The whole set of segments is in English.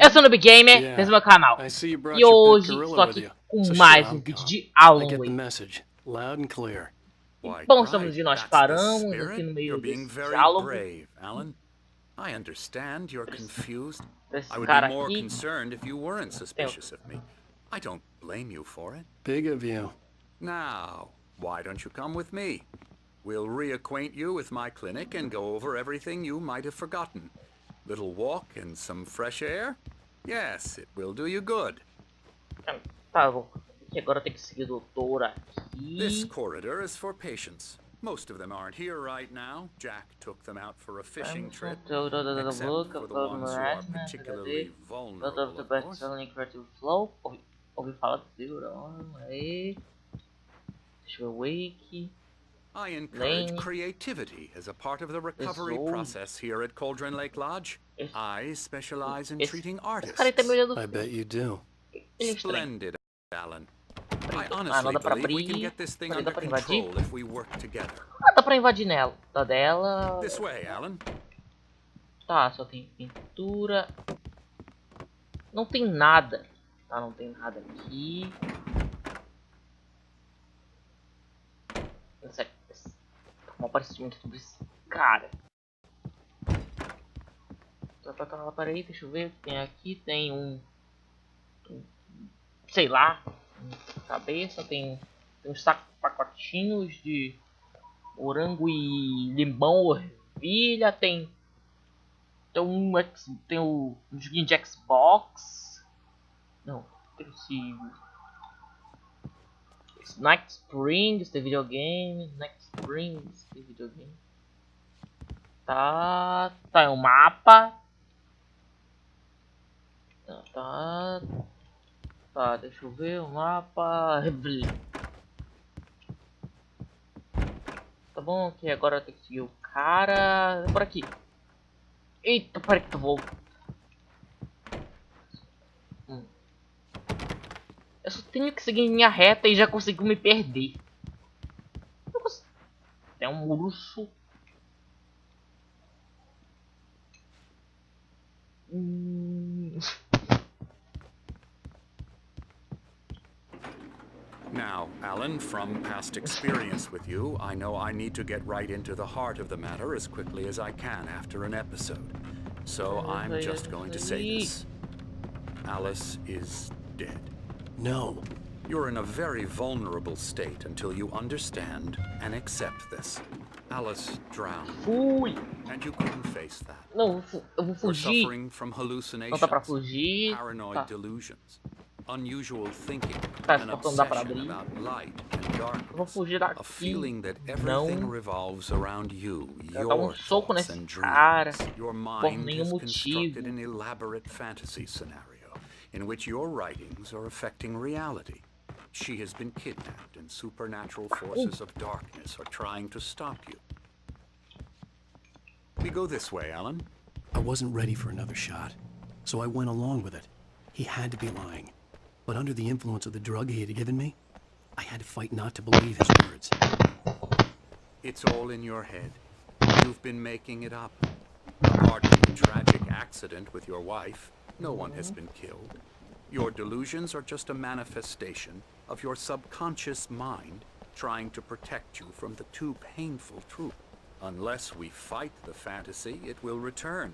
Eu sou o Noob Gamer, esse é o meu canal. E hoje estou aqui com mais um vídeo de Alan Wake. Bom, estamos onde nós paramos, aqui no meio desse diálogo. I understand you're confused. Desse I would cara be more aqui. concerned if you weren't suspicious of me. I don't blame you for it. Big of you. Now, why don't you come with me? We'll reacquaint you with my clinic and go over everything you might have forgotten. Little walk and some fresh air? Yes, it will do you good. Tá bom. E agora eu tenho que seguir o doutor aqui. This corridor is for patients. Most of them aren't here right now. Jack took them out for a fishing trip. Except for the ones who are particularly vulnerable, of course. Ouvi falar do figurão aí. Deixa eu ver, Wake. I encourage creativity as a part of the recovery process here at Cauldron Lake Lodge. I specialize in treating artists. I bet you do. Splendid, Alan. I honestly believe we can get this thing under control if we work together. Ah, dá pra invadir nela. Da dela. This way, Alan. Tá, só tem pintura. Não tem nada. Tá, não tem nada aqui. Sério, como aparece muito sobre esse cara. Tá, peraí, deixa eu ver. Tem aqui, tem um sei lá. Cabeça, tem uns pacotinhos de morango e limão, ervilha, tem um joguinho de Xbox. Não, tem esse Night Springs, tem videogame. Night Springs, tem videogame. Tá, é um mapa. Tá, deixa eu ver o mapa. Tá bom, que agora eu tenho que seguir o cara. Por aqui. Eita, peraí que eu vou. Eu só tenho que seguir em linha reta e já consigo me perder. Tem um urso. Now, Alan, from past experience with you, I know I need to get right into the heart of the matter as quickly as I can after an episode. So I'm just going to say this. Alice is dead. No. You're in a very vulnerable state until you understand and accept this. Alice drowned. Fui. And you couldn't face that. Não, eu vou You're fugir. suffering from hallucinations, Não dá pra fugir. paranoid delusions, unusual thinking, Tá, an não dá pra obsession abrir. about light and Eu vou darkness, fugir a daqui. feeling that everything Não. revolves around you, Quero dar your soco thoughts nesse and cara. dreams. Your Por mind nenhum has motivo. constructed an elaborate fantasy scenario in which your writings are affecting reality. She has been kidnapped and supernatural forces of darkness are trying to stop you. We go this way, Alan. I wasn't ready for another shot, so I went along with it. He had to be lying. But under the influence of the drug he had given me, I had to fight not to believe his words. It's all in your head. You've been making it up. Apart from the tragic accident with your wife, no one has been killed. Your delusions are just a manifestation of your subconscious mind trying to protect you from the too painful truth. Unless we fight the fantasy, it will return.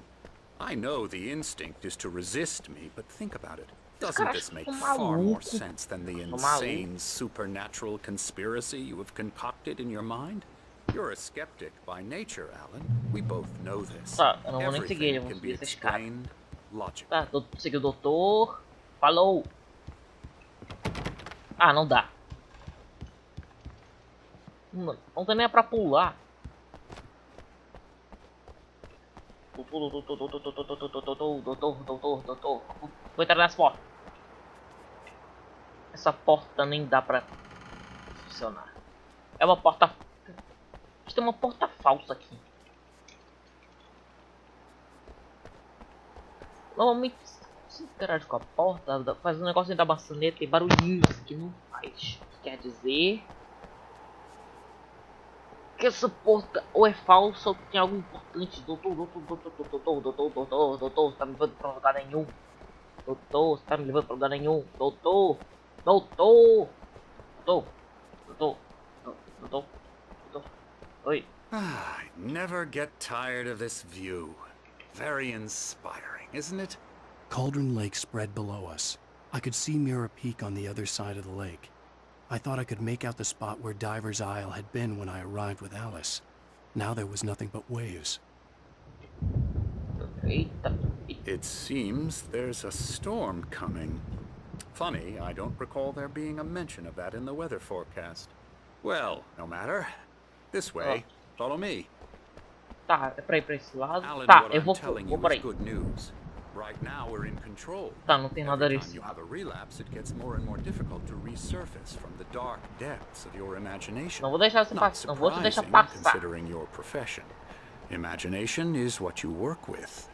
I know the instinct is to resist me, but think about it. Doesn't this make far more sense than the insane supernatural conspiracy you have concocted in your mind? You're a skeptic by nature, Alan. We both know this. Tá, eu não vou nem seguir, eu Everything vou can be seguir esse cara. explained logically. Tá, segui o doutor. Falou. Ah, não dá. Não tem nem pra pular. Doutor. Vou entrar nessa porta. Essa porta nem dá pra funcionar. É uma porta. Tem uma porta falsa aqui. Normalmente se interage com a porta, faz um negócio da maçaneta, tem barulhinho, isso aqui não faz. Quer dizer que essa porta ou é falsa ou tem algo importante. Doutor, tá me dando pra lugar nenhum. Doutor, você tá me levando pra lugar nenhum. Doutor. Doutor. Doutor. Doutor. Doutor. Doutor. Oi. I never get tired of this view. Very inspiring, isn't it? Cauldron Lake spread below us. I could see Mirror Peak on the other side of the lake. I thought I could make out the spot where Diver's Isle had been when I arrived with Alice. Now there was nothing but waves. Eita. It seems there's a storm coming. Funny, I don't recall there being a mention of that in the weather forecast. Well, no matter. This way. Follow me. Tá, é pra ir pra esse lado. Alan, Tá, what eu I'm vou telling por you is aí. good news. Right now we're in control. Tá, não tem nada Every disso. time you have a relapse, it gets more and more difficult to resurface from the dark depths of your imagination. Não vou deixar você Not passar. Não vou te deixar surprising, passar. considering your profession. Imagination is what you work with.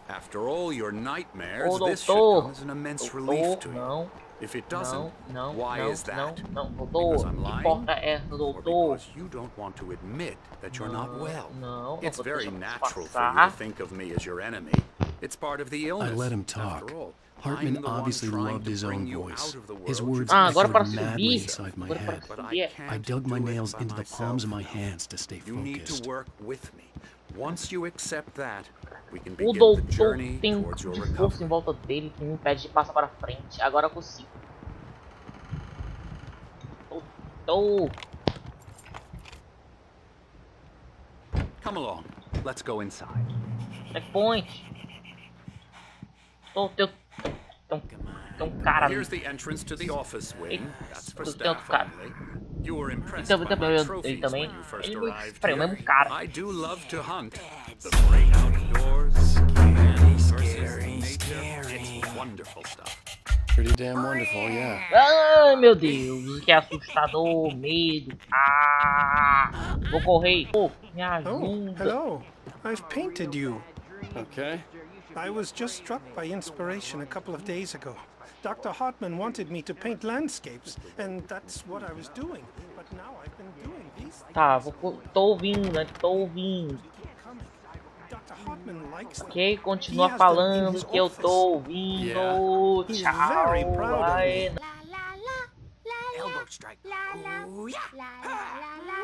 After all your nightmares, Ô, this should doutor. come as an immense Doutor, relief to you. não. If it doesn't, Não, why não, is that? não, Because doutor. I'm O que lying? importa é essa, Or doutor. because you don't want to admit that you're not well? Não, It's vou very deixar natural você for you to passar. think of me as your enemy. It's part of the illness. I let him talk. After all, Hartman I'm the one obviously trying loved to his bring own you voice. out of the His world words you agora para echoed madly subir. inside my Agora para head. But subir. I can't I dug my do it nails by into the myself. palms of my hands to stay You need to focused. work with me. Once you accept that, we can O begin the doutor journey tem towards your força em recovery. volta dele que me impede de passar para frente. Agora eu consigo. Doutor. Come along. Let's go inside. Checkpoint. Tem um cara ali. Here's the entrance to the office wing. That's for Tem staff outro cara. only. You were impressed Então, by my ele trophies também. when you first Ele arrived é o here. mesmo cara. I do love to hunt. The great outdoors, man versus nature. It's wonderful stuff. Pretty damn wonderful, yeah. Ai, meu Deus. Que assustador. Medo. Ah. Vou correr. Oh, me Oh, ajuda. hello. I've painted you. Okay. I was just struck by inspiration a couple of days ago. Dr. Hartman wanted me to paint landscapes, and that's what I was doing. But now I've been doing these things. Tá, tô ouvindo, né? Tô ouvindo. Dr. Hartman likes them. Ok, He continua has them in falando his que eu office. tô ouvindo. Yeah. He's Tchau. very proud of Ai, me. Elbow strike. Ooh, yeah.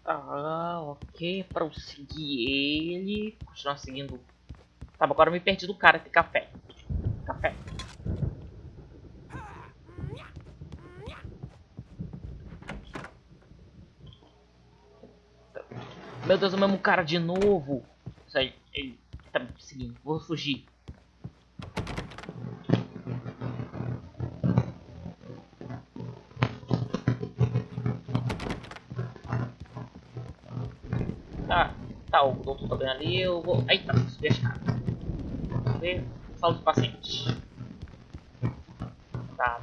Ah, ok, para eu seguir ele, continuar seguindo. Tá, agora eu me perdi do cara, tem café. Café. Meu Deus, é o mesmo cara de novo. Isso aí, ele tá me seguindo, vou fugir. Tá, o doutor tá bem ali, eu vou... Eita, subi a escada. Vamos ver, sala do paciente. Tá.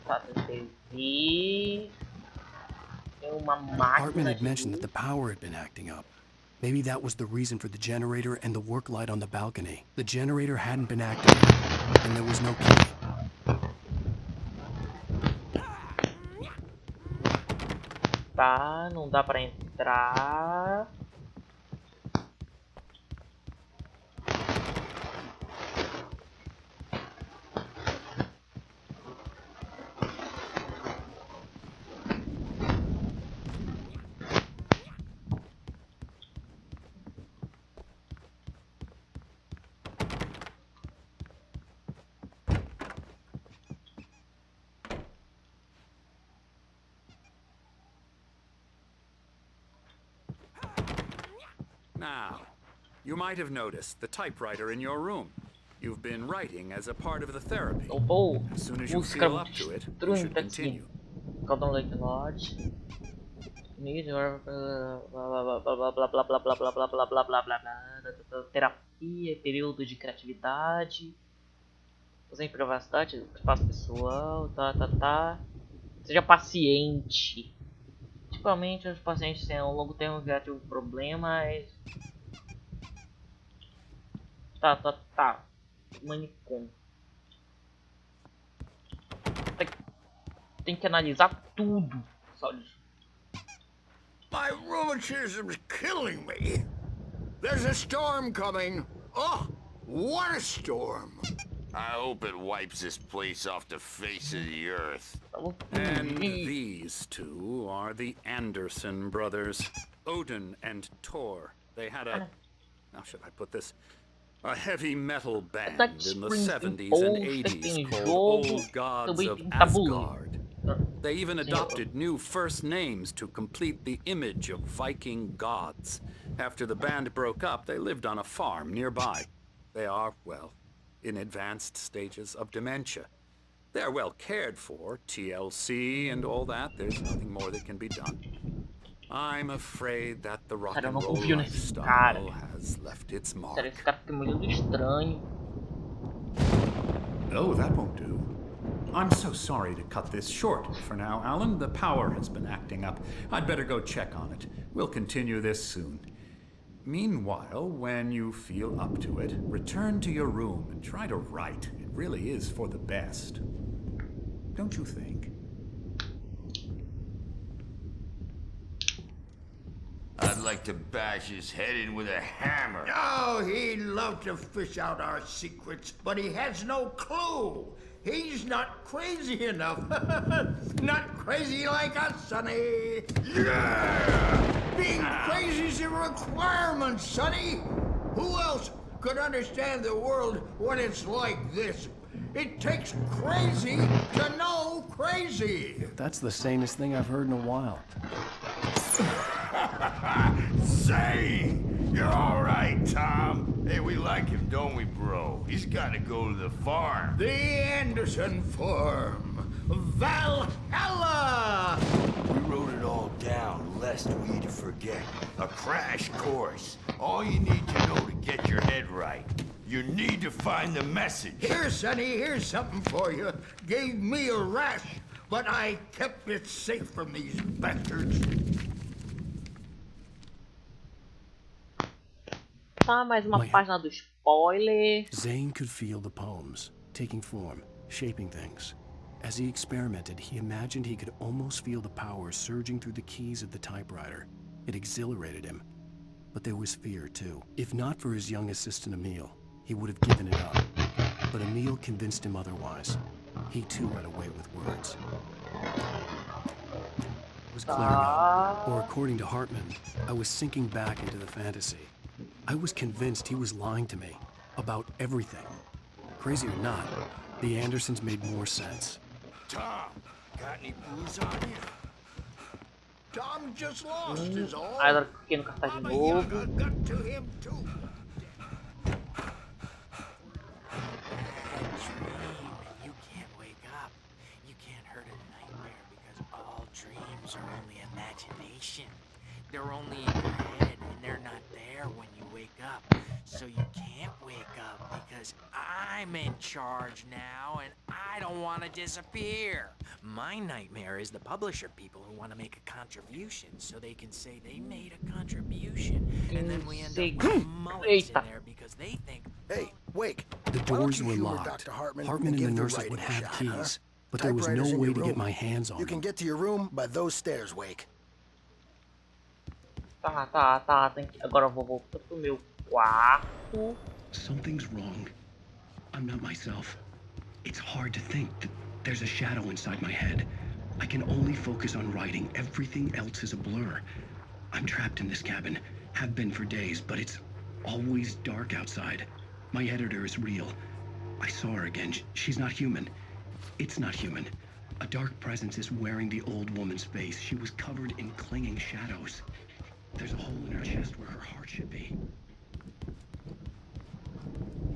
Tá, tentei. Tem uma Hartman máquina had mentioned that de... the power had been acting up. Maybe that was the reason for the generator and the work light on the balcony. The generator hadn't been activated, and there was no key. Tá, não dá pra entrar. Now, you might have noticed the typewriter in your room. You've been writing as a part of the therapy. Eu vou As soon as you buscar feel up to it, you destruindo should aqui. continue. Caldão Lake Lodge. Terapia, período de criatividade. Usem privacidade, espaço pessoal, tá. Seja paciente. Principalmente os pacientes têm um longo termo criativo problemas. Tá. Manicômio. Tem que analisar tudo. Só disso. My rheumatism's killing me. There's a storm coming. Oh, what a storm. I hope it wipes this place off the face of the earth. And these two are the Anderson brothers, Odin and Thor. They had a, how should I put this? A heavy metal band in the 70s and 80s called Old Gods of Asgard. They even adopted new first names to complete the image of Viking gods. After the band broke up, they lived on a farm nearby. They are, well, in advanced stages of dementia. They're well cared for, TLC and all that. There's nothing more that can be done. I'm afraid that the rock and roll lifestyle has left its mark. Esse cara fica muito estranho. Oh, that won't do. I'm so sorry to cut this short for now, Alan. The power has been acting up. I'd better go check on it. We'll continue this soon. Meanwhile, when you feel up to it, return to your room and try to write. It really is for the best. Don't you think? I'd like to bash his head in with a hammer. Oh, he'd love to fish out our secrets, but he has no clue. He's not crazy enough. Not crazy like us, Sonny. Yeah! Being crazy's a requirement, Sonny. Who else could understand the world when it's like this? It takes crazy to know crazy. That's the sanest thing I've heard in a while. Say, you're all right, Tom. Hey, we like him, don't we, bro? He's got to go to the farm. The Anderson Farm. Valhalla! We wrote it all down, lest we forget. A crash course. All you need to know to get your head right. You need to find the message. Here, Sonny, here's something for you. Gave me a rash, but I kept it safe from these bastards. Tá, mais uma página do spoiler. Zane could feel the poems, taking form, shaping things. As he experimented, he imagined he could almost feel the power surging through the keys of the typewriter. It exhilarated him. But there was fear, too. If not for his young assistant Emil, he would have given it up. But Emil convinced him otherwise. He, too, had a way with words. It was clearing up. Or according to Hartman, I was sinking back into the fantasy. I was convinced he was lying to me about everything. Crazy or not, the Andersons made more sense. Tom, got any booze on you? Tom just lost is all. Aí ela cliquei no cartaz de novo. Got to him too. You can't wake up. You can't hurt a nightmare because all dreams are only imagination. They're only in your head and they're not there when you wake up. So you can't wake up because I'm in charge now and I don't want to disappear. My nightmare is the publisher people who want to make a contribution so they can say they made a contribution. And then we end up with mullets in there because they think... Hey, Wake. The doors were locked. Hartman and the nurses would have keys, but there was no way to get my hands on them. You can get to your room by those stairs, Wake. Tá. Agora eu vou voltar pro meu quarto. Something's wrong. I'm not myself. It's hard to think that there's a shadow inside my head. I can only focus on writing. Everything else is a blur. I'm trapped in this cabin. Have been for days, but it's always dark outside. My editor is real. I saw her again. She's not human. It's not human. A dark presence is wearing the old woman's face. She was covered in clinging shadows. There's a hole in her chest where her heart should be.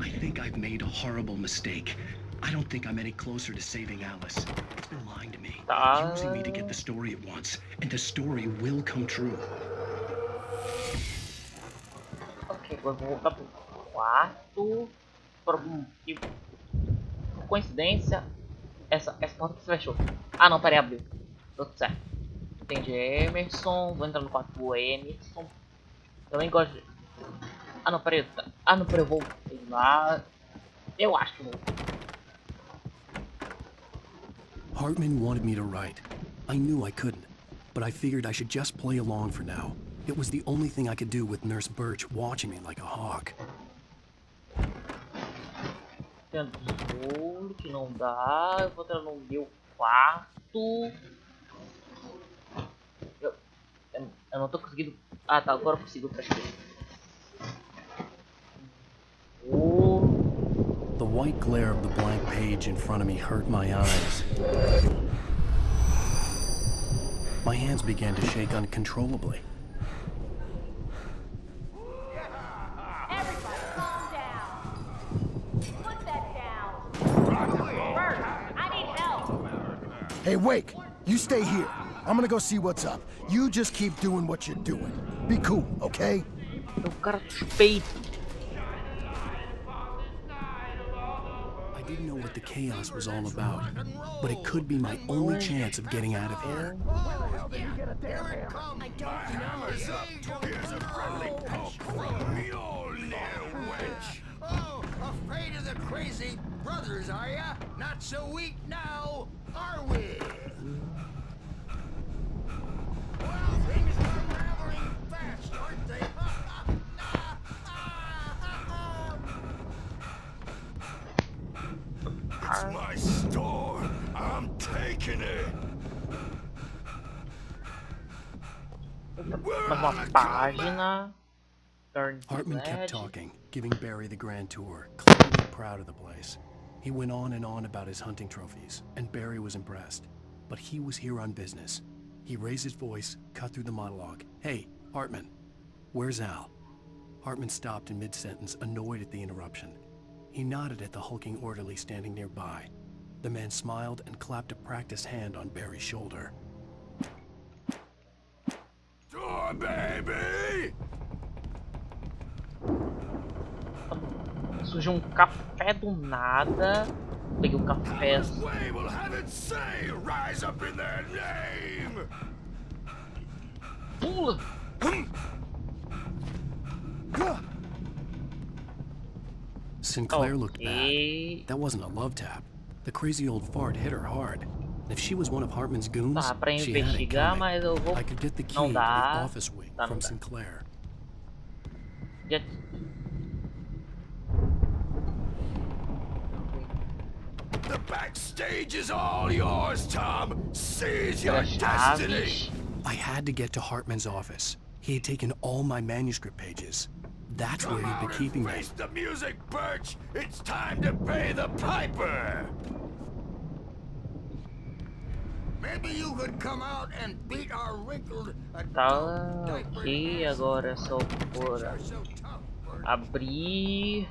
I think I've made a horrible mistake. I don't think I'm any closer to saving Alice. It's been lying to me, using me to get the story it wants, and the story will come true. Ok, agora vou voltar pro quarto. Por coincidência, essa porta que se fechou. Ah não, peraí, abriu. Tudo certo. Tem de Emerson. Vou entrar no quarto do Emerson. Também gosto de... Ah, não, peraí. Ah, não, peraí, eu vou lá. Eu acho que vou. Hartman wanted me to write. I knew I couldn't, but I figured I should just play along for now. It was the only thing I could do with Nurse Birch watching me like a hawk. Tendo tesouro, que não dá. Eu vou entrar no meu quarto. Eu não tô conseguindo... Ah, tá, agora eu consigo outras coisas. The white glare of the blank page in front of me hurt my eyes. My hands began to shake uncontrollably. Everybody, calm down. Put that down. Bert, I need help. Hey, Wake, you stay here. I'm gonna go see what's up. You just keep doing what you're doing. Be cool, okay? O cara suspeito. I didn't know what the chaos was all about, but it could be my only chance of getting out of here. Here's a friendly poke from Mjolnir, wench. Oh, afraid of the crazy brothers, are ya? Not so weak now, are we? Well, things are unraveling fast, aren't they? It's my store. I'm taking it. Mais uma página. Hartman kept talking, giving Barry the grand tour, clearly proud of the place. He went on and on about his hunting trophies, and Barry was impressed. But he was here on business. He raised his voice, cut through the monologue. Hey, Hartman, where's Al? Hartman stopped in mid-sentence, annoyed at the interruption. He nodded at the hulking orderly standing nearby. The man smiled and clapped a practiced hand on Barry's shoulder. Door, baby! Surgiu café do nada. Peguei o café. Way will have it say, rise up in their name! Pula! Sinclair looked bad. That wasn't a love tap. The crazy old fart hit her hard. And if she was one of Hartman's goons, Dá pra she had it investigar, coming. mas eu vou... I could get the key Não to the dá. office wing Não from dá. Sinclair. Já... The backstage is all yours, Tom. Seize your As destiny. chaves. I had to get to Hartman's office. He had taken all my manuscript pages. That's where Come he'd out been keeping and them. face the music, Birch. It's time to pay the piper. Maybe you could come out and beat our wrinkled Tá, ok, agora é só por so tough, Bert. abrir.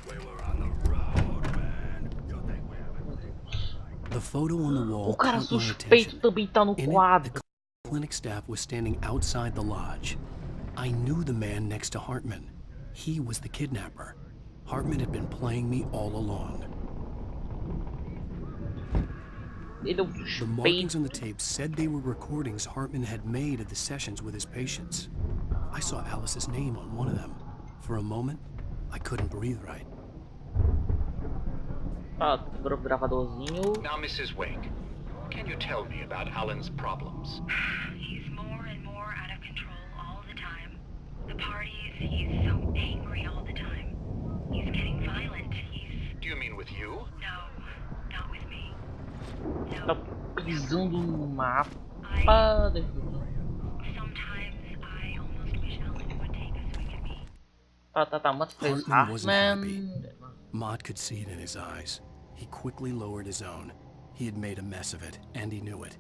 We were on the road, man. You think we haven't... The photo on the wall O cara caught my suspeito attention. também tá no In it, the quadro. clinic staff was standing outside the lodge. I knew the man next to Hartman. He was the kidnapper. Hartman had been playing me all along. Ele é um The markings suspeito. on the tape said they were recordings Hartman had made of the sessions with his patients. I saw Alice's name on one of them. For a moment, I couldn't breathe right. Ah, gravadorzinho. Now, Mrs. Wake, can you tell me about Alan's problems? He's more and more out of control all the time. The parties, he's so angry all the time. He's getting violent. Do you mean with you? No, not with me. Tá pisando no mapa. Sometimes I almost wish Alan would take a swing at me. Tá, mas fez Hartman wasn't happy. Hartman. Mott could see it in his eyes. He quickly lowered his own. He had made a mess of it, and he knew it.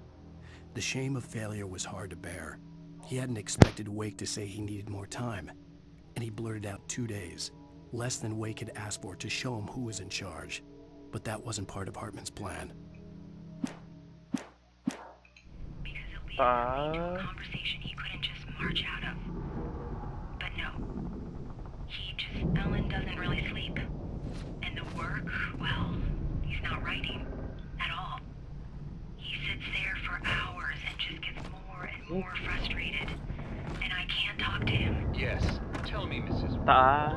The shame of failure was hard to bear. He hadn't expected Wake to say he needed more time, and he blurted out 2 days, less than Wake had asked for to show him who was in charge. But that wasn't part of Hartman's plan. Because it leads him into a conversation he couldn't just march out of. But no. Alan doesn't really sleep. And the work, well, he's not writing at all. He sits there for hours more frustrated, and I can't talk to him. Yes. Tell me, Mrs. Tá.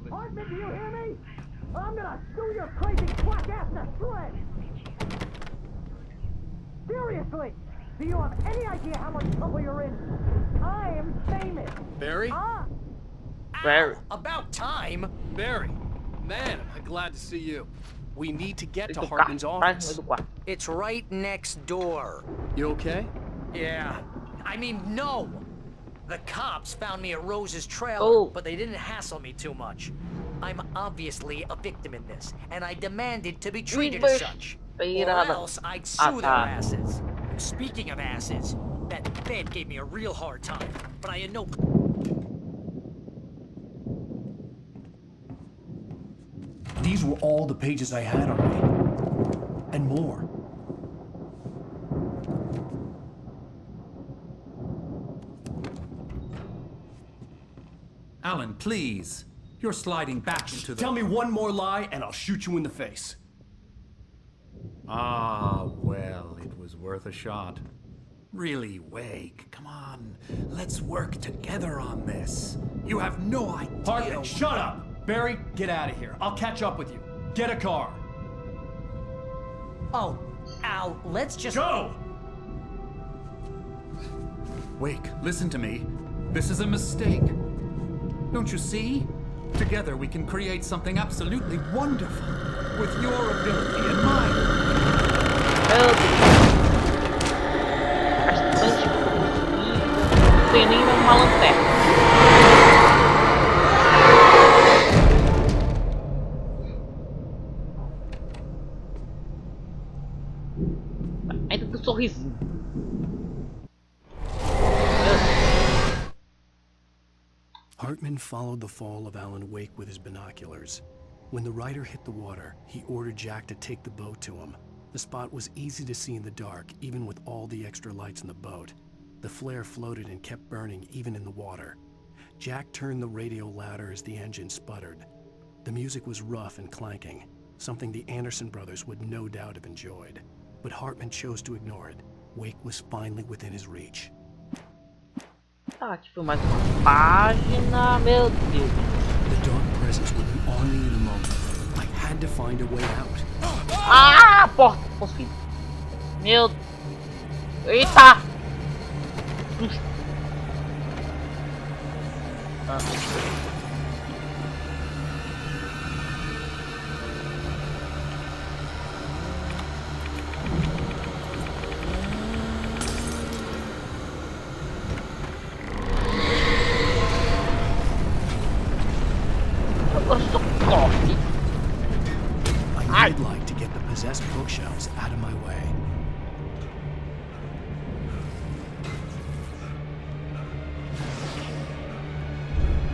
Hartman, do you hear me? I'm gonna sue your crazy quack ass to shreds! Seriously! Do you have any idea how much trouble you're in? I am famous! Barry? Barry. About time! Barry, man, I'm glad to see you. We need to get to Do Hartman's quarto, tá? office. Do quarto. It's right next door. You okay? Yeah. I mean, no! The cops found me at Rose's trailer, Oh. but they didn't hassle me too much. I'm obviously a victim in this, and I demanded to be treated as such. Or else I'd sue their asses. Speaking of asses, that Fed gave me a real hard time, but I had no... These were all the pages I had on me. And more. Alan, please. You're sliding back into the... Tell me one more lie and I'll shoot you in the face. Ah, well, it was worth a shot. Really, Wake, come on. Let's work together on this. You have no idea... Hartman, shut up! Barry, get out of here. I'll catch up with you. Get a car. Oh, Al, let's just... Go! Wake, listen to me. This is a mistake. Don't you see? Together we can create something absolutely wonderful. With your ability and mine. Bastante. Não tem nem uma lanterna. Ainda tem um sorrisinho. Hartman followed the fall of Alan Wake with his binoculars. When the rider hit the water, he ordered Jack to take the boat to him. The spot was easy to see in the dark, even with all the extra lights in the boat. The flare floated and kept burning even in the water. Jack turned the radio louder as the engine sputtered. The music was rough and clanking, something the Anderson brothers would no doubt have enjoyed. But Hartman chose to ignore it. Wake was finally within his reach. Tá, aqui foi mais uma página, meu Deus. The dark presence would be on me in a moment. I had to find a way out. Ah, porta! Consegui. Meu... Eita! Susto. I'd like to get the possessed bookshelves out of my way.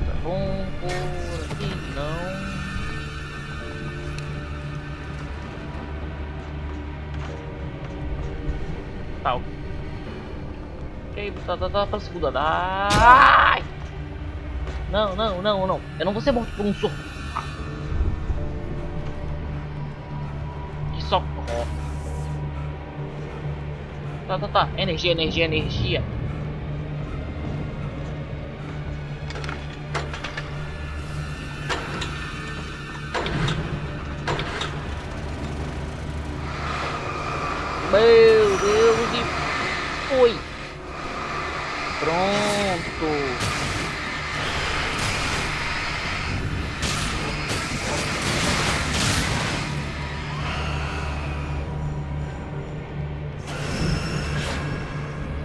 Tá bom, por aqui não. Tá, ok, tá pra segunda. Ai! Não. Eu não vou ser morto por um surto. Que socorro. Tá. Energia. Meu Deus, e foi. Pronto.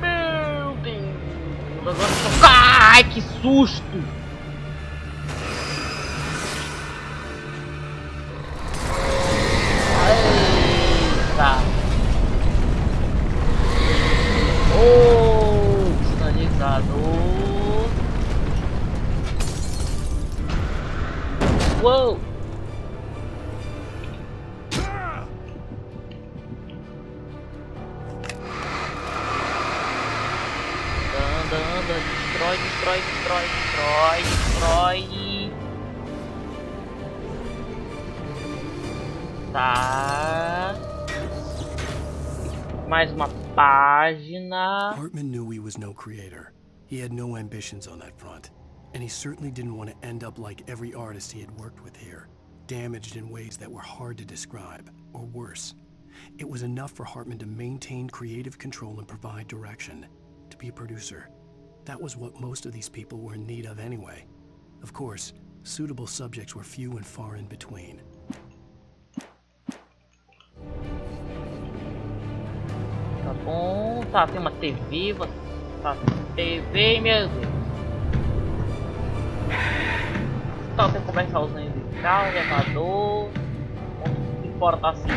Meu Deus. Agora tô... Ai, que susto. Eita. Sinalizador. Uou. Anda, destrói. Tá. Mais uma página. Hartman knew he was no creator. He had no ambitions on that front. And he certainly didn't want to end up like every artist he had worked with here, damaged in ways that were hard to describe, or worse. It was enough for Hartman to maintain creative control and provide direction, to be a producer. That was what most of these people were in need of anyway. Of course, suitable subjects were few and far in between. Tá bom, tá, tem uma TV, tá, TV, meu Deus. Tá, tem comercialzinho de carro, elevador. Onde fora tá assim.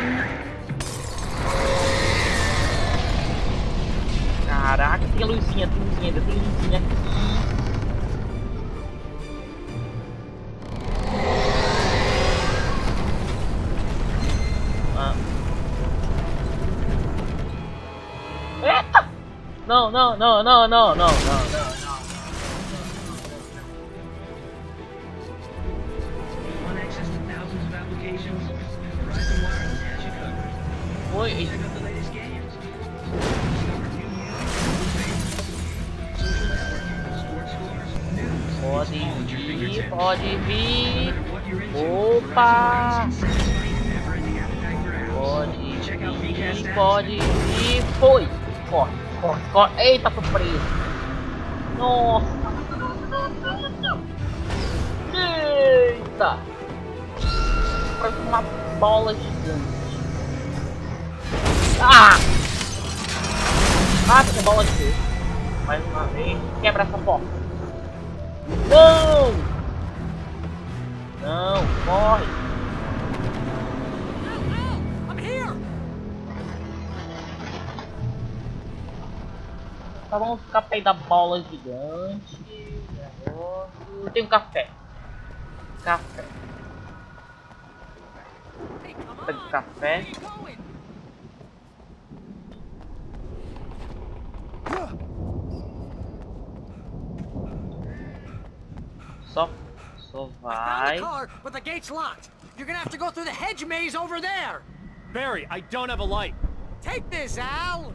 Caraca, tem luzinha, ainda tem luzinha aqui. Ah. Eita! Não. Oi. Pode vir. Opa! Pode vir. Foi! Corre. Eita, tô preso. Nossa! Eita! Parece uma bola gigante. Ah! Tem bola de Deus. Mais uma vez. Quebra essa porta. Não! Corre! Tá, vamos ficar perto da bola gigante. Tem um café. Pega o café. Só vai. But the gate's locked. You're gonna have to go through the hedge maze over there. Barry, I don't have a light. Take this, Al.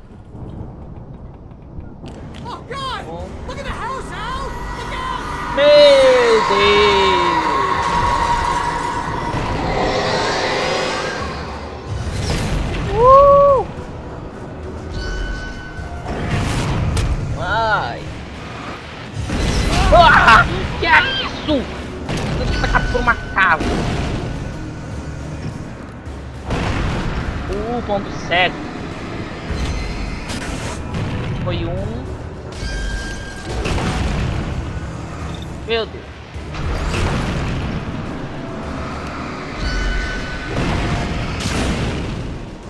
Oh God! Look at the house, Al. Look out! Meu Deus! Vai! Que é isso? Você tá por uma casa. Ponto cego. Foi um. Meu Deus.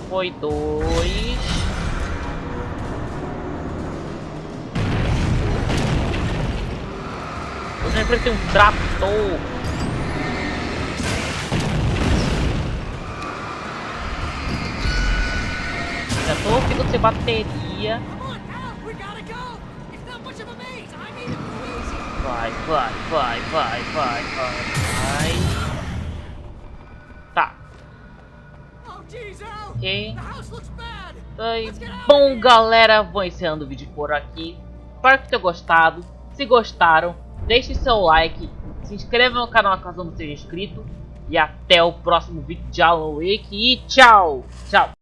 Foi dois. Eu sempre tenho um trator. Já tô ficando sem bateria. Vai. Tá. Ok. Bom, galera, vou encerrando o vídeo por aqui. Espero que tenham gostado. Se gostaram, deixe seu like, se inscreva no canal caso não seja inscrito. E até o próximo vídeo de Alan Wake. E tchau!